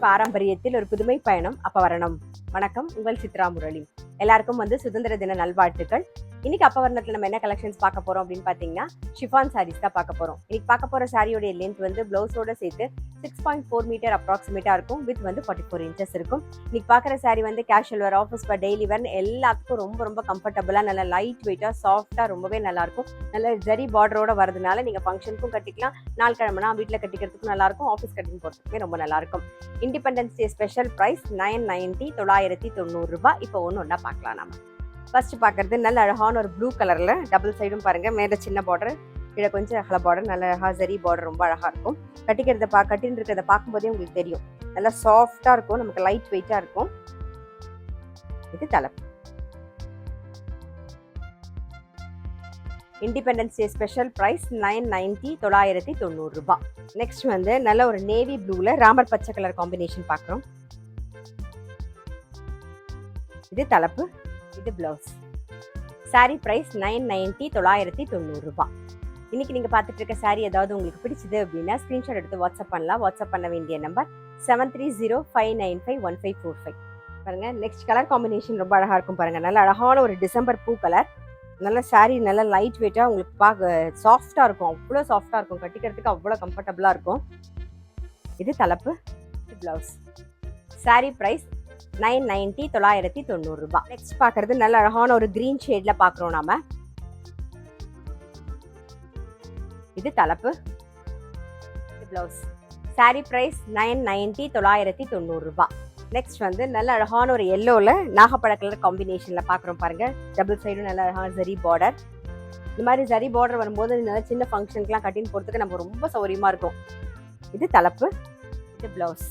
பாரம்பரியத்தில் ஒரு புதுமை பயணம் அப்பவரணம். வணக்கம், உங்கள் சித்ரா முரளி. எல்லாருக்கும் சுதந்திர தின நல்வாழ்த்துக்கள். இன்னைக்கு அப்பவரணத்துல நம்ம என்ன கலெக்ஷன்ஸ் பார்க்க போறோம் அப்படின்னு பாத்தீங்கன்னா, ஷிஃபான் சாரீஸ் தான் பார்க்க போறோம். இன்னைக்கு பார்க்க போற சாரியோட லென்த் பிளவுஸோட சேர்த்து 6.4 மீட்டர் அப்ராக்சிமேட்டா இருக்கும். வித் 44 இன்ச்சஸ் இருக்கும். இன்னைக்கு பார்க்குற சாரி கேஷுவல் வேர், ஆஃபீஸ் வேர், டெய்லி வேர் எல்லாத்துக்கும் ரொம்ப ரொம்ப கம்ஃபர்டபுளா, நல்லா லைட் வெயிட்டா, சாஃப்டா, ரொம்பவே நல்லா இருக்கும். நல்ல ஜரி பார்டரோட வரதுனால நீங்க ஃபங்க்ஷனுக்கும் கட்டிக்கலாம், நாள் கிழமைனா வீட்டில் கட்டிக்கிறதுக்கும் நல்லா இருக்கும், ஆஃபீஸ் கட்டிங் போகிறதுக்குமே ரொம்ப நல்லா இருக்கும். இண்டிபெண்டன்ஸ் டே ஸ்பெஷல் பிரைஸ் 990 990 ரூபாய். இப்போ ஒன்று பார்க்கலாம். நம்ம ஃபர்ஸ்ட் பார்க்கறது நல்ல அழகான ஒரு ப்ளூ கலர்ல டபுள் சைடும் பாருங்க. மேலே சின்ன பார்டர், கீழே கொஞ்சம் அகல பார்டர், நல்ல அழகா ஜரி பார்டர், ரொம்ப அழகா இருக்கும். கட்டின்னு இருக்கிறத பார்க்கும்போதே உங்களுக்கு தெரியும், நல்லா சாஃப்டா இருக்கும், நமக்கு லைட் வெயிட்டா இருக்கும். இது தலைப்பு. இண்டிபெண்டன்ஸ் டே ஸ்பெஷல் பிரைஸ் 990 990 ரூபாய். நெக்ஸ்ட் நல்ல ஒரு நேவி ப்ளூல ராமர் பச்சை கலர் காம்பினேஷன் பார்க்குறோம். இது தலைப்பு, இது பிளவுஸ். சாரி பிரைஸ் 990 990 ரூபாய். இன்னைக்கு நீங்க பார்த்துட்டு இருக்க சாரி ஏதாவது உங்களுக்கு பிடிச்சது அப்படின்னா ஸ்கிரீன்ஷாட் எடுத்து வாட்ஸ்அப் பண்ணலாம். வாட்ஸ்அப் பண்ண வேண்டிய நம்பர் 7305951545. பாருங்க, நெக்ஸ்ட் கலர் காம்பினேஷன் ரொம்ப அழகா இருக்கும் பாருங்க. நல்ல அழகான ஒரு டிசம்பர் பூ கலர். நல்ல சாரி, நல்ல லைட் வெயிட்டா, உங்களுக்கு பார்க்க சாஃப்டா இருக்கும், அவ்வளோ சாஃப்டா இருக்கும், கட்டிக்கிறதுக்கு அவ்வளோ கம்ஃபர்டபுளா இருக்கும். இது தலைப்பு, இது பிளவுஸ். சாரி பிரைஸ் 990 990 ரூபாய். நெக்ஸ்ட் பார்க்கறது நல்ல அழகான ஒரு கிரீன் ஷேட்ல பார்க்குறோம் நாம. இது தலைப்பு, இது பிளவுஸ். சாரி பிரைஸ் 990 990 ரூபாய். நெக்ஸ்ட் நல்ல அழகான ஒரு எல்லோல நாகப்பழ கலர் காம்பினேஷன்ல பார்க்குறோம் பாருங்க. டபுள் சைடும் நல்ல அழகான ஜரி பார்டர். இந்த மாதிரி ஜரி பார்டர் வரும்போது நல்ல சின்ன ஃபங்க்ஷனுக்குலாம் கட்டின்னு போகிறதுக்கு நம்ம ரொம்ப சௌரியமா இருக்கும். இது தலைப்பு, இது blouse.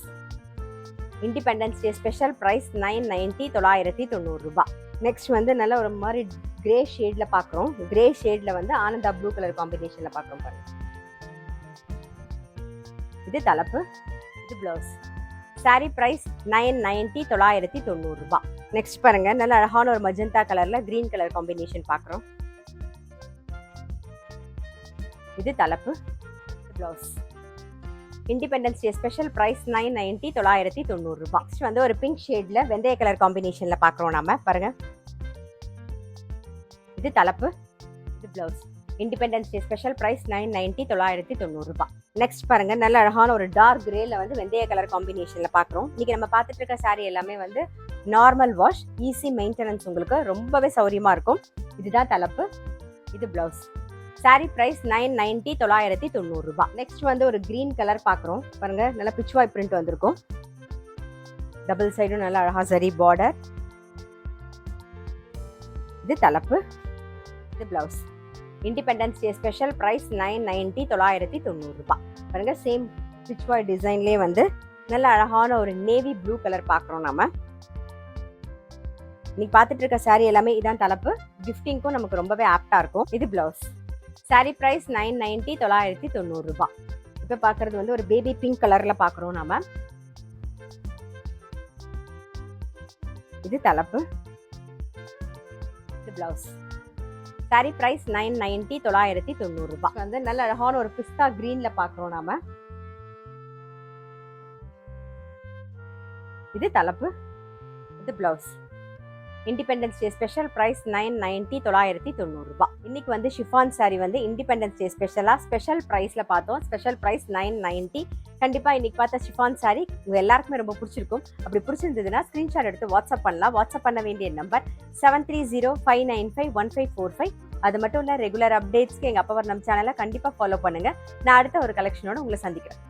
Independence Day special price 990 990 ரூபாய். நெக்ஸ்ட் நல்ல ஒரு மாதிரி கிரே ஷேட்ல பார்க்குறோம். கிரே ஷேட்ல ஆனந்தா ப்ளூ கலர் காம்பினேஷன்ல பார்க்குறோம் பாருங்க. இது தலைப்பு, இது பிளவுஸ். சாரி பிரைஸ் 990 990 ரூபாய். நெக்ஸ்ட் பாருங்க, நல்ல அழகான ஒரு மஜந்தா கலர்ல கிரீன் கலர் காம்பினேஷன் பார்க்குறோம். இது தலைப்பு, இது blouse. Independence Day special price 990 990 ரூபாய். நெக்ஸ்ட் ஒரு பிங்க் ஷேட்ல வெந்தய கலர் காம்பினேஷன்ல பார்க்குறோம் நாம. பாருங்க, இது தலைப்பு, இது blouse. Independence Day special price 990 990 ரூபாய். நெக்ஸ்ட் பாருங்க, நல்ல அழகான ஒரு டார்க் கிரேல வெந்தய கலர் காம்பினேஷன்ல பார்க்குறோம். இன்னைக்கு நம்ம பார்த்துட்டு இருக்க சாரி எல்லாமே நார்மல் வாஷ், ஈஸி மெயின்டெனன்ஸ், உங்களுக்கு ரொம்பவே சௌரியமா இருக்கும். இதுதான் தலைப்பு, இது பிளவுஸ். சாரி பிரைஸ் 990 990 ரூபாய். நெக்ஸ்ட் ஒரு கிரீன் கலர் பார்க்குறோம் பாருங்க. நல்ல பிச்வாய் பிரிண்ட் வந்திருக்கும். டபுள் சைடும் நல்ல அழகா சரி பார்டர். இது தலைப்பு, இது blouse. Independence Day special price 990 990 ரூபாய். பாருங்க, சேம் பிச்வாய் டிசைன்லேயே நல்ல அழகான ஒரு நேவி ப்ளூ கலர் பார்க்குறோம் நாம. இன்னைக்கு பார்த்துட்டு இருக்க சாரி எல்லாமே இதான் தலைப்பு. கிஃப்டிங்க்கும் நமக்கு ரொம்பவே ஆப்டா இருக்கும். இது பிளவுஸ். சாரி பிரைஸ் 990 990 ரூபாய். இப்போ பார்க்கறது ஒரு பேபி பிங்க் கலர்ல பார்க்குறோம் நாம. இது தலைப்பு, இது பிளவுஸ். சாரி பிரைஸ் 990 990 ரூபாய். நல்ல அழகான ஒரு பிஸ்தா கிரீன்ல பார்க்குறோம் நாம. இது தலைப்பு, இது blouse. Independence Day special price 990 990 ரூபாய். இன்னைக்கு chiffon sari Independence Day special பிரைஸ்ல பார்த்தோம். Special price 990. கண்டிப்பா இன்னைக்கு பார்த்த ஷிஃபான் சாரி உங்க எல்லாருக்குமே ரொம்ப பிடிச்சிருக்கும். அப்படி பிடிச்சிருந்ததுன்னா ஸ்கிரீன்ஷாட் எடுத்து வாட்ஸ்அப் பண்ணலாம். வாட்ஸ்அப் பண்ண வேண்டிய நம்பர் 7305951545. அது மட்டும் இல்ல, ரெகுலர் அப்டேட்ஸ்க்கு எங்க அப்பவரணம் சேனலை கண்டிப்பா ஃபாலோ பண்ணுங்க. நான் அடுத்த ஒரு கலெக்ஷனோட உங்களை சந்திக்கிறேன்.